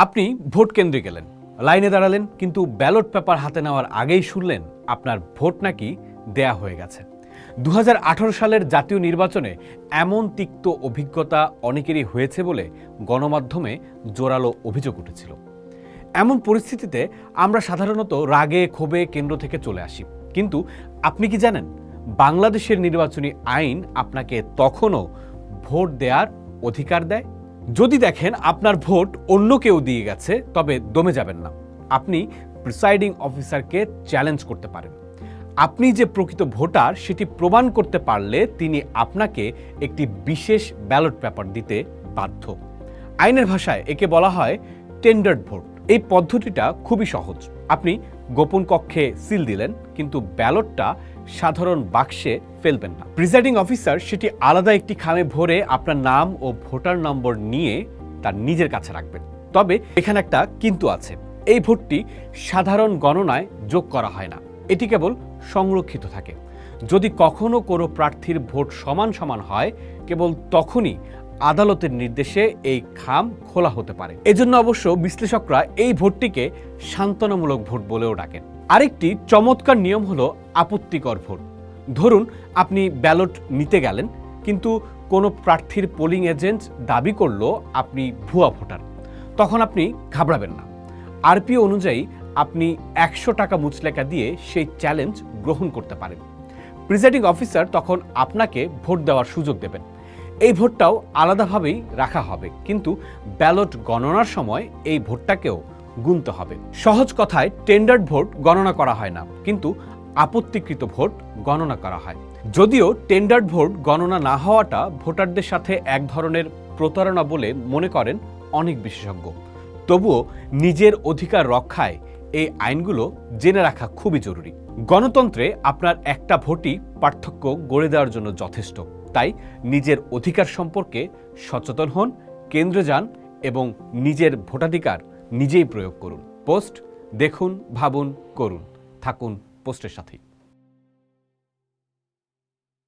আপনি ভোট কেন্দ্রে গেলেন, লাইনে দাঁড়ালেন, কিন্তু ব্যালট পেপার হাতে নেওয়ার আগেই শুনলেন আপনার ভোট নাকি দেয়া হয়ে গেছে। 2018 সালের জাতীয় নির্বাচনে এমন তিক্ত অভিজ্ঞতা অনেকেরই হয়েছে বলে গণমাধ্যমে জোরালো অভিযোগ উঠেছিল। এমন পরিস্থিতিতে আমরা সাধারণত রাগে ক্ষোভে কেন্দ্র থেকে চলে আসি, কিন্তু আপনি কি জানেন বাংলাদেশের নির্বাচনী আইন আপনাকে তখনও ভোট দেওয়ার অধিকার দেয়? যদি দেখেন আপনার ভোট অন্য কেউ দিয়ে গেছে, তবে দমে যাবেন না। আপনি প্রিসাইডিং অফিসারকে চ্যালেঞ্জ করতে পারেন। আপনি যে প্রকৃত ভোটার সেটি প্রমাণ করতে পারলে তিনি আপনাকে একটি বিশেষ ব্যালট পেপার দিতে বাধ্য। আইনের ভাষায় একে বলা হয় টেন্ডার্ড ভোট। এই পদ্ধতিটা খুবই সহজ। আপনি গোপন কক্ষে সিল দিলেন, কিন্তু ব্যালটটা সাধারণ বাক্সে ফেলবেন না। প্রিসাইডিং অফিসার সেটি আলাদা একটি খামে ভরে আপনার নাম ও ভোটার নম্বর নিয়ে তার নিজের কাছে রাখবেন। তবে এখানে একটা কিন্তু আছে, এই ভোটটি সাধারণ গণনায় যোগ করা হয় না, এটি কেবল সংরক্ষিত থাকে। যদি কখনো কোনো প্রার্থীর ভোট সমান সমান হয়, কেবল তখনই আদালতের নির্দেশে এই খাম খোলা হতে পারে। এজন্য অবশ্য বিশ্লেষকরা এই ভোটটিকে সান্ত্বনামূলক ভোট বলেও ডাকেন। আরেকটি চমৎকার নিয়ম হলো আপত্তিকর ভোট। ধরুন আপনি ব্যালট নিতে গেলেন, কিন্তু কোনো প্রার্থীর পোলিং এজেন্ট দাবি করলো আপনি ভুয়া ভোটার। তখন আপনি ঘাবড়াবেন না। আরপিও অনুযায়ী আপনি 100 টাকা মুচলেকা দিয়ে সেই চ্যালেঞ্জ গ্রহণ করতে পারেন। প্রিসাইডিং অফিসার তখন আপনাকে ভোট দেওয়ার সুযোগ দেবেন। এই ভোটটাও আলাদাভাবেই রাখা হবে, কিন্তু ব্যালট গণনার সময় এই ভোটটাকেও গুনতে হবে। সহজ কথায় টেন্ডার্ড ভোট গণনা করা হয় না, কিন্তু আপত্তিকৃত ভোট গণনা করা হয়। যদিও টেন্ডার্ড ভোট গণনা না হওয়াটা ভোটারদের সাথে এক ধরনের প্রতারণা বলে মনে করেন অনেক বিশেষজ্ঞ, তবুও নিজের অধিকার রক্ষায় এই আইনগুলো জেনে রাখা খুবই জরুরি। গণতন্ত্রে আপনার একটা ভোটই পার্থক্য গড়ে দেওয়ার জন্য যথেষ্ট। তাই নিজের অধিকার সম্পর্কে সচেতন হন, কেন্দ্রে যান এবং নিজের ভোটাধিকার নিজেই প্রয়োগ করুন। পোস্ট দেখুন, ভাবুন, করুন। থাকুন পোস্টের সাথেই।